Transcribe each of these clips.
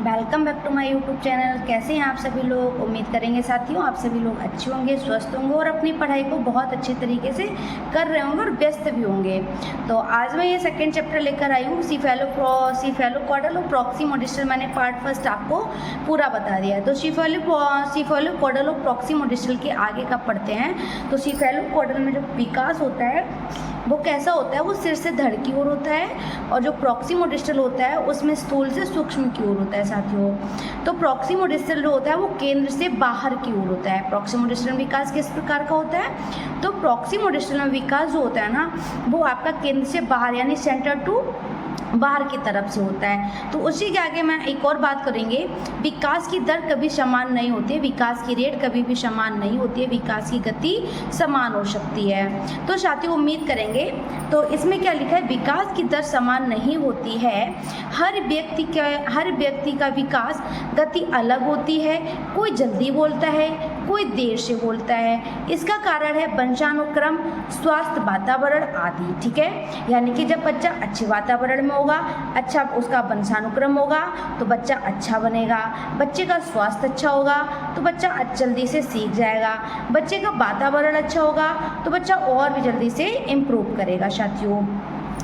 Welcome back to my YouTube channel. कैसे हैं आप सभी लोग? उम्मीद करेंगे साथियों आप सभी लोग अच्छे होंगे, स्वस्थ होंगे और अपनी पढ़ाई को बहुत अच्छे तरीके से कर रहे होंगे और व्यस्त भी होंगे। तो आज मैं ये सेकंड चैप्टर लेकर आई हूँ, सीफेलोक्वाड्रोप्रोक्सिमोडिस्टल। मैंने पार्ट फर्स्ट आपको पूरा बता दिया है। तो सीफेलोक्वाड्रोप्रोक्सिमोडिस्टल के आगे का पढ़ते हैं। तो सीफेलोक्वाड्रल में जो विकास होता है वो कैसा होता है? वो सिर से धड़ की ओर होता है, और जो प्रॉक्सिमोडिस्टल होता है उसमें स्थूल से सूक्ष्म की ओर होता है साथियों। तो प्रॉक्सिमोडिस्टल जो होता है वो केंद्र से बाहर की ओर होता है। प्रॉक्सिमोडिस्टल विकास किस प्रकार का होता है? तो प्रॉक्सिमोडिस्टल में विकास जो होता है ना वो आपका केंद्र से बाहर यानी सेंटर टू बाहर की तरफ से होता है। तो उसी के आगे मैं एक और बात करेंगे। विकास की दर कभी समान नहीं होती है, विकास की रेट कभी भी समान नहीं होती है, विकास की गति समान हो सकती है। तो साथियों उम्मीद करेंगे, तो इसमें क्या लिखा है? विकास की दर समान नहीं होती है। हर व्यक्ति का विकास गति अलग होती है। कोई जल्दी बोलता है, कोई देर से बोलता है। इसका कारण है वंशानुक्रम, स्वास्थ्य, वातावरण आदि। ठीक है, यानी कि जब बच्चा अच्छे वातावरण में होगा, अच्छा उसका वंशानुक्रम होगा तो बच्चा अच्छा बनेगा। बच्चे का स्वास्थ्य अच्छा होगा तो बच्चा जल्दी से सीख जाएगा। बच्चे का वातावरण अच्छा होगा तो बच्चा और भी जल्दी से इम्प्रूव करेगा साथियों।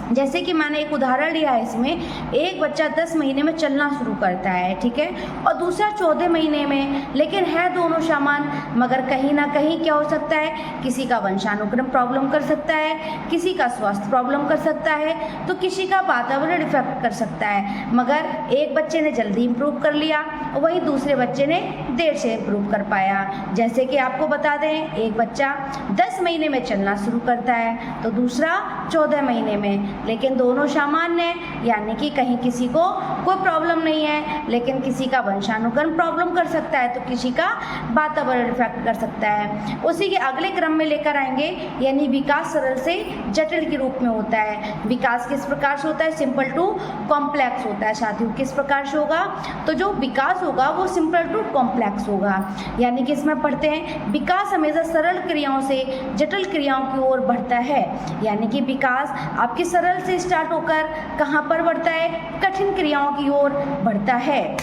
जैसे कि मैंने एक उदाहरण लिया है इसमें, एक बच्चा 10 महीने में चलना शुरू करता है, ठीक है, और दूसरा 14 महीने में, लेकिन है दोनों समान, मगर कहीं ना कहीं क्या हो सकता है? किसी का वंशानुक्रम प्रॉब्लम कर सकता है, किसी का स्वास्थ्य प्रॉब्लम कर सकता है, तो किसी का वातावरण इफेक्ट कर सकता है। मगर एक बच्चे ने जल्दी इम्प्रूव कर लिया, वहीं दूसरे बच्चे ने देर से इम्प्रूव कर पाया। जैसे कि आपको बता दें, एक बच्चा 10 महीने में चलना शुरू करता है तो दूसरा 14 महीने में, लेकिन दोनों सामान्य हैं, यानी कि कहीं किसी को कोई प्रॉब्लम नहीं है, लेकिन किसी का वंशानुक्रम प्रॉब्लम कर सकता है तो किसी का वातावरण इफेक्ट कर सकता है। उसी के अगले क्रम में लेकर आएंगे, यानी विकास सरल से जटिल के रूप में होता है। विकास किस प्रकार से होता है? सिंपल टू कॉम्प्लेक्स होता है साथियों। किस प्रकार से होगा? तो जो विकास होगा वो सिंपल टू कॉम्प्लेक्स होगा। यानी कि इसमें पढ़ते हैं विकास हमेशा सरल क्रियाओं से जटिल क्रियाओं की ओर बढ़ता है। यानी कि विकास आपकी सरल से स्टार्ट होकर कहाँ पर बढ़ता है? कठिन क्रियाओं की ओर बढ़ता है।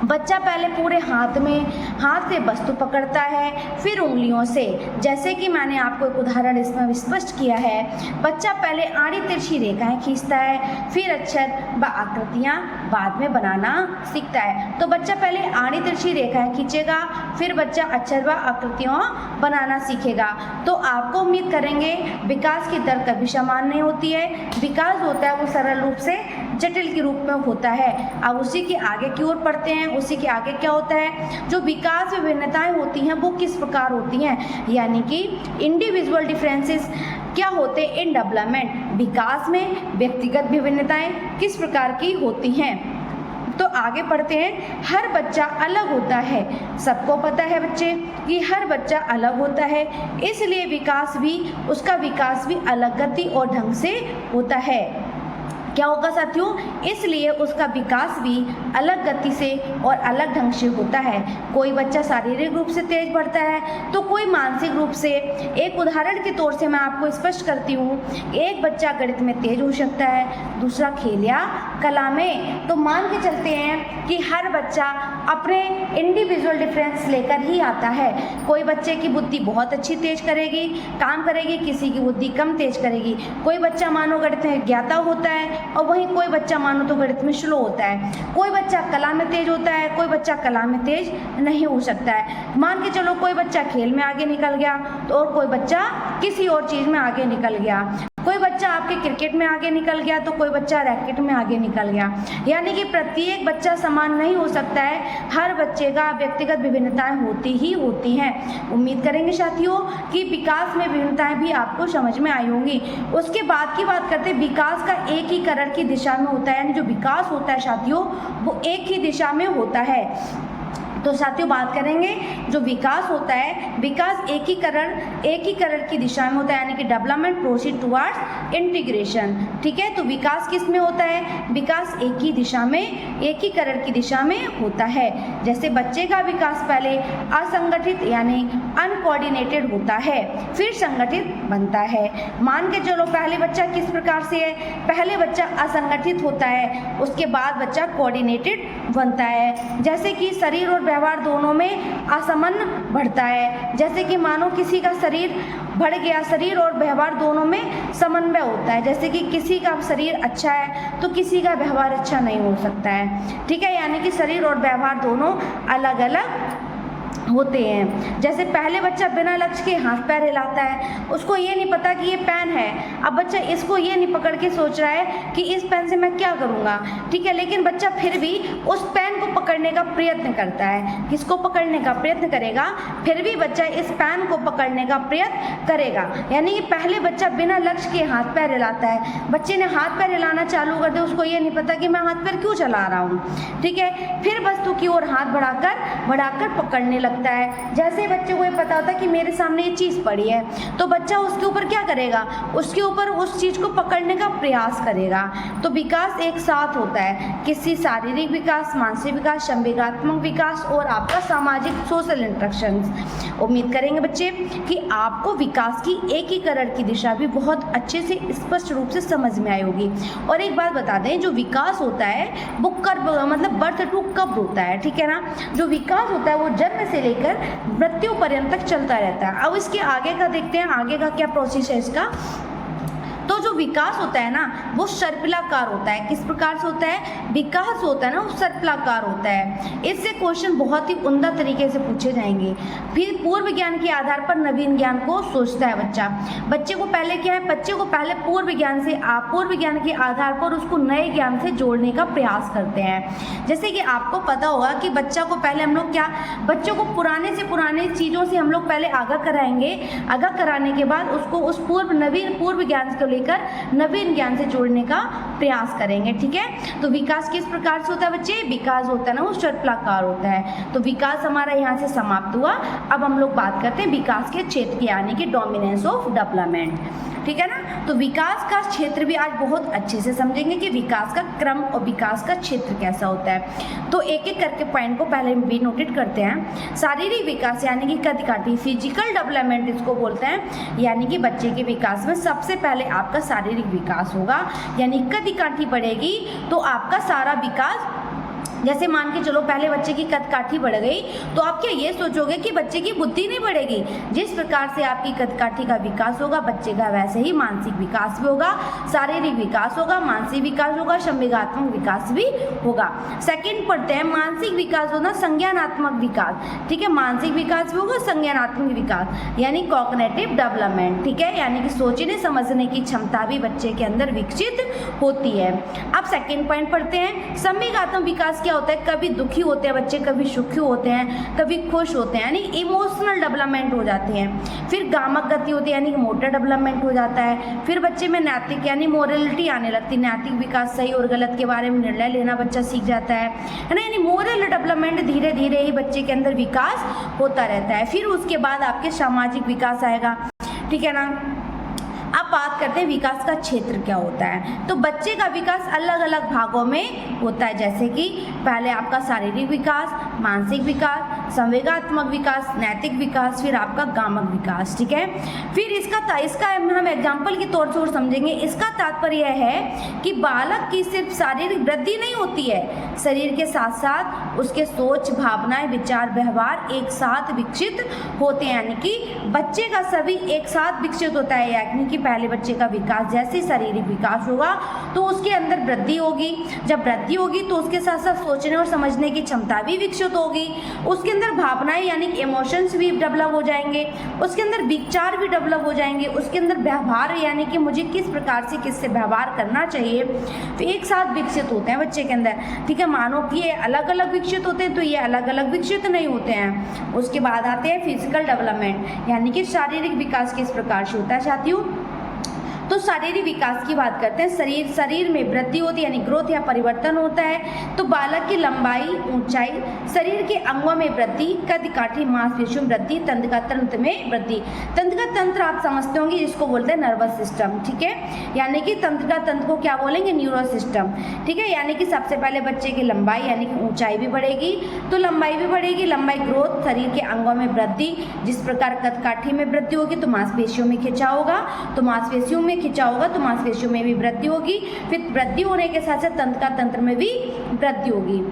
बच्चा पहले पूरे हाथ से वस्तु पकड़ता है, फिर उंगलियों से। जैसे कि मैंने आपको एक उदाहरण इसमें स्पष्ट किया है। बच्चा पहले आड़ी तिरछी रेखाएं खींचता है, फिर अक्षर व आकृतियां बाद में बनाना सीखता है। तो बच्चा पहले आड़ी तिरछी रेखाएं खींचेगा, फिर बच्चा अक्षर व आकृतियां बनाना सीखेगा। तो आपको उम्मीद करेंगे विकास की दर कभी समान नहीं होती है। विकास होता है वो सरल रूप से जटिल के रूप में होता है। अब उसी के आगे की ओर पढ़ते हैं। उसी के आगे क्या होता है? जो विकास में भिन्नताएं होती हैं वो किस प्रकार होती हैं? यानी कि इंडिविजुअल डिफरेंसेस क्या होते हैं इन डेवलपमेंट। विकास में व्यक्तिगत विभिन्नताएं किस प्रकार की होती हैं? तो आगे पढ़ते हैं। हर बच्चा अलग होता है। सबको पता है बच्चे कि हर बच्चा अलग होता है, इसलिए उसका विकास भी अलग गति और ढंग से होता है। क्या होगा साथियों? इसलिए उसका विकास भी अलग गति से और अलग ढंग से होता है। कोई बच्चा शारीरिक रूप से तेज बढ़ता है तो कोई मानसिक रूप से। एक उदाहरण के तौर से मैं आपको स्पष्ट करती हूँ। एक बच्चा गणित में तेज हो सकता है, दूसरा खेल या कला में। तो मान के चलते हैं कि हर बच्चा अपने इंडिविजुअल डिफरेंस लेकर ही आता है। कोई बच्चे की बुद्धि बहुत अच्छी काम करेगी, किसी की बुद्धि कम तेज करेगी। कोई बच्चा मानो गणित में ज्ञाता होता है और वहीं कोई बच्चा मानो तो गणित में स्लो होता है। कोई बच्चा कला में तेज होता है, कोई बच्चा कला में तेज नहीं हो सकता है। मान के चलो कोई बच्चा खेल में आगे निकल गया तो और कोई बच्चा किसी और चीज में आगे निकल गया। कोई बच्चा आपके क्रिकेट में आगे निकल गया तो कोई बच्चा रैकेट में आगे निकल गया। यानी कि प्रत्येक बच्चा समान नहीं हो सकता है। हर बच्चे का व्यक्तिगत विभिन्नताएं होती ही होती हैं। उम्मीद करेंगे साथियों कि विकास में विभिन्नताएं भी आपको समझ में आई होंगी। उसके बाद की बात करते हैं, विकास का एक ही करण की दिशा में होता है। यानी जो विकास होता है साथियों वो एक ही दिशा में होता है। तो साथियों बात करेंगे जो विकास होता है, विकास एकीकरण की दिशा में होता है, यानी कि डेवलपमेंट प्रोसीड टुवर्ड्स इंटीग्रेशन। ठीक है, तो विकास किस में होता है? विकास एकीकरण की दिशा में होता है। जैसे बच्चे का विकास पहले असंगठित यानी अनकोऑर्डिनेटेड होता है, फिर संगठित बनता है। मान के चलो पहले बच्चा किस प्रकार से है? पहले बच्चा असंगठित होता है, उसके बाद बच्चा कोऑर्डिनेटेड बनता है। जैसे कि शरीर और व्यवहार दोनों में असमन्वय बढ़ता है। जैसे कि मानो किसी का शरीर बढ़ गया, शरीर और व्यवहार दोनों में समन्वय होता है। जैसे कि किसी का शरीर अच्छा है तो किसी का व्यवहार अच्छा नहीं हो सकता है। ठीक है, यानी कि शरीर और व्यवहार दोनों अलग अलग होते हैं। जैसे पहले बच्चा बिना लक्ष्य के हाथ पैर हिलाता है, उसको ये नहीं पता कि ये पेन है। अब बच्चा इसको ये नहीं पकड़ के सोच रहा है कि इस पेन से मैं क्या करूँगा। ठीक है, लेकिन बच्चा फिर भी उस पेन को पकड़ने का प्रयत्न करता है। किसको पकड़ने का प्रयत्न करेगा? फिर भी बच्चा इस पेन को पकड़ने का प्रयत्न करेगा। यानी कि पहले बच्चा बिना लक्ष्य के हाथ पैर हिलाता है, बच्चे ने हाथ पैर हिलाना चालू कर दिया, उसको ये नहीं पता कि मैं हाथ पैर क्यों चला रहा हूँ। ठीक है, फिर वस्तु की ओर हाथ बढ़ाकर पकड़ने लगता है। जैसे बच्चे को ये पता होता है कि मेरे सामने ये चीज़ पड़ी है, तो बच्चा उसके ऊपर क्या करेगा? उसके ऊपर उस चीज़ को पकड़ने का प्रयास करेगा। तो विकास एक साथ होता है, किसी शारीरिक विकास, मानसिक विकास, संवेगात्मक विकास और आपका सामाजिक सोशल इंटरेक्शंस। उम्मीद करेंगे बच्चे कि आपको विकास की एकीकरण की दिशा भी बहुत अच्छे से स्पष्ट रूप से समझ में आई होगी। और एक बात बता दें, जो विकास होता है वो मतलब बर्थ टू कब होता है। ठीक है ना, जो विकास होता है वो जन्म से लेकर मृत्यु पर्यंत तक चलता रहता है। अब इसके आगे का देखते हैं, आगे का क्या प्रोसेस है इसका। तो जो विकास होता है ना वो सर्पिलाकार होता है। किस प्रकार से होता है? विकास होता है ना वो सर्पिलाकार होता है। इससे क्वेश्चन बहुत ही उम्दा तरीके से पूछे जाएंगे। फिर पूर्व ज्ञान के आधार पर नवीन ज्ञान को सोचता है बच्चा। बच्चे को पहले क्या है? बच्चे को पहले पूर्व ज्ञान के आधार पर उसको नए ज्ञान से जोड़ने का प्रयास करते हैं। जैसे कि आपको पता होगा कि बच्चा को पहले हम लोग बच्चों को पुराने से पुराने चीज़ों से हम लोग पहले आगाह कराएंगे। आगाह कराने के बाद उसको उस पूर्व ज्ञान को लेकर नवीन ज्ञान से जोड़ने का प्रयास करेंगे। ठीक है, तो विकास किस प्रकार से होता है बच्चे? विकास होता है ना वो सर्पिलाकार होता है। तो विकास हमारा यहाँ से समाप्त हुआ। अब हम लोग बात करते हैं विकास के क्षेत्र की, यानी कि डोमिनेंस ऑफ डेवलपमेंट। ठीक है ना, तो विकास का क्षेत्र भी आज बहुत अच्छे से समझेंगे कि विकास का क्रम और विकास का क्षेत्र कैसा होता है। तो एक एक करके पॉइंट को पहले भी नोटेट करते हैं। शारीरिक विकास यानी कि कद-काठी, फिजिकल डेवलपमेंट इसको बोलते हैं। यानी कि बच्चे के विकास में सबसे पहले आपका शारीरिक विकास होगा, यानी कद-काठी बढ़ेगी तो आपका सारा विकास। जैसे मान के चलो पहले बच्चे की कद-काठी बढ़ गई तो आप क्या ये सोचोगे कि बच्चे की बुद्धि नहीं बढ़ेगी? जिस प्रकार से आपकी कद-काठी का विकास होगा बच्चे का, वैसे ही मानसिक विकास भी होगा, शारीरिक विकास होगा, मानसिक विकास होगा, संवेगात्मक विकास भी होगा। सेकंड पढ़ते हैं, मानसिक विकास होना संज्ञानात्मक विकास। ठीक है, मानसिक विकास भी होगा, संज्ञानात्मक विकास यानी कॉग्निटिव डेवलपमेंट। ठीक है, यानी कि सोचने समझने की क्षमता भी बच्चे के अंदर विकसित होती है। अब सेकंड पॉइंट पढ़ते हैं, संवेगात्मक विकास क्या होता है? कभी दुखी होते हैं बच्चे, कभी सुखी होते हैं, कभी खुश होते हैं, यानी इमोशनल डेवलपमेंट हो जाते हैं। फिर गामक गति होती है यानी कि मोटर डेवलपमेंट हो जाता है। फिर बच्चे में नैतिक यानी मोरलिटी आने लगती है। नैतिक विकास, सही और गलत के बारे में निर्णय लेना बच्चा सीख जाता है ना, यानी मोरल डेवलपमेंट धीरे धीरे ही बच्चे के अंदर विकास होता रहता है। फिर उसके बाद आपके सामाजिक विकास आएगा। ठीक है ना, अब बात करते हैं विकास का क्षेत्र क्या होता है। तो बच्चे का विकास अलग अलग भागों में होता है। जैसे कि पहले आपका शारीरिक विकास, मानसिक विकास, संवेगात्मक विकास, नैतिक विकास, फिर आपका गामक विकास। ठीक है, फिर इसका हम एग्जाम्पल के तौर से और समझेंगे। इसका तात्पर्य है कि बालक की सिर्फ शारीरिक वृद्धि नहीं होती है, शरीर के साथ साथ उसके सोच, भावनाएं, विचार, व्यवहार एक साथ विकसित होते हैं। यानी कि बच्चे का सभी एक साथ विकसित होता है। यानी कि पहले बच्चे का विकास जैसे शारीरिक विकास होगा तो उसके अंदर वृद्धि होगी। जब वृद्धि होगी तो उसके साथ साथ सोचने और समझने की क्षमता भी विकसित होगी। उसके अंदर भावनाएं यानी कि इमोशंस भी डेवलप हो जाएंगे। उसके अंदर विचार भी डेवलप हो जाएंगे। उसके अंदर व्यवहार यानी कि मुझे किस प्रकार से किससे व्यवहार करना चाहिए, तो एक साथ विकसित होते हैं बच्चे के अंदर। ठीक है, मानो कि ये अलग अलग विकसित होते हैं तो ये अलग अलग विकसित नहीं होते हैं। उसके बाद आते हैं फिजिकल डेवलपमेंट, यानी कि शारीरिक विकास किस प्रकार से होता है साथियों। तो शारीरिक विकास की बात करते हैं। शरीर में वृद्धि होती है यानी ग्रोथ या परिवर्तन होता है। तो बालक की लंबाई, ऊंचाई, शरीर के अंगों में वृद्धि, कद काठी, मांसपेशियों में वृद्धि, तंत्रिका तंत्र में वृद्धि। तंत्रिका तंत्र आप समझते होंगे जिसको बोलते हैं नर्वस सिस्टम, ठीक है, यानी कि तंत्रिका तंत्र को क्या बोलेंगे, न्यूरो सिस्टम, ठीक है। यानी कि सबसे पहले बच्चे की लंबाई यानी कि ऊंचाई भी बढ़ेगी, तो लंबाई भी बढ़ेगी, लंबाई ग्रोथ, शरीर के अंगों में वृद्धि, जिस प्रकार कद काठी में वृद्धि होगी तो मांसपेशियों में खिंचाव होगा, तो मांसपेशियों में खिंचाव होगा तो मांसपेशियों में भी वृद्धि होगी, फिर वृद्धि होने के साथ साथ तंत्रिका तंत्र में भी वृद्धि होगी।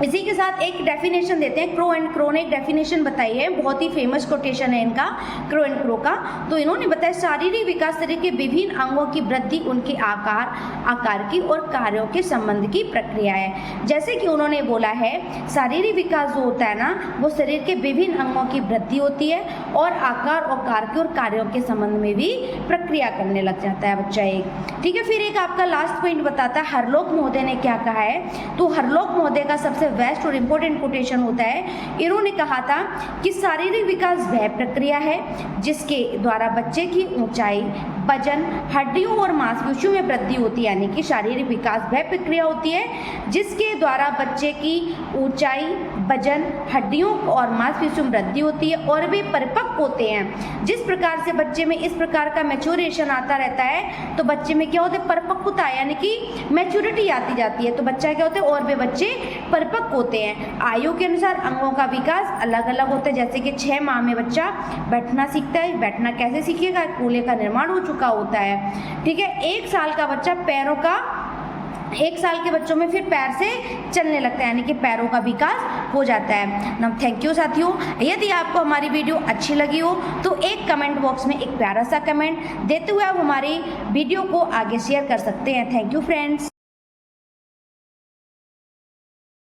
इसी के साथ एक डेफिनेशन देते हैं, क्रो एंड क्रो ने एक डेफिनेशन बताई है, बहुत ही फेमस कोटेशन है इनका, क्रो एंड क्रो का। तो इन्होंने बताया शारीरिक विकास शरीर के विभिन्न अंगों की वृद्धि उनके आकार की और कार्यों के संबंध की प्रक्रिया है। जैसे कि उन्होंने बोला है शारीरिक विकास जो होता है ना वो शरीर के विभिन्न अंगों की वृद्धि होती है और आकार और कार्यों के संबंध में भी प्रक्रिया करने लग जाता है बच्चा एक, ठीक है। फिर एक आपका लास्ट पॉइंट बताता है हरलोक महोदय ने क्या कहा है। तो हरलोक महोदय का सबसे बेस्ट और इम्पोर्टेंट कोटेशन होता है, इन्होंने कहा था कि शारीरिक विकास वह प्रक्रिया है जिसके द्वारा बच्चे की ऊंचाई, वजन, हड्डियों और मांसपेशियों में वृद्धि होती है। यानी कि शारीरिक विकास वह प्रक्रिया होती है जिसके द्वारा बच्चे की ऊंचाई, वजन, हड्डियों और मांसपेशियों में वृद्धि होती है और वे परिपक्व होते हैं। जिस प्रकार से बच्चे में इस प्रकार का मैच्योरेशन आता रहता है तो बच्चे में क्या होता है, परिपक्वता, यानी कि मैच्योरिटी आती जाती है, तो बच्चा क्या होता है और वे बच्चे परिपक्व होते हैं। आयु के अनुसार अंगों का विकास अलग अलग होता है, जैसे कि 6 माह में बच्चा बैठना सीखता है, बैठना कैसे सीखेगा, कूल्हे का निर्माण हो चुका होता है, ठीक है। 1 साल का बच्चा 1 साल के बच्चों में फिर पैर से चलने लगता है, यानी कि पैरों का विकास हो जाता है ना। थैंक यू साथियों, यदि आपको हमारी वीडियो अच्छी लगी हो तो एक कमेंट बॉक्स में एक प्यारा सा कमेंट देते हुए आप हमारी वीडियो को आगे शेयर कर सकते हैं। Thank you friends.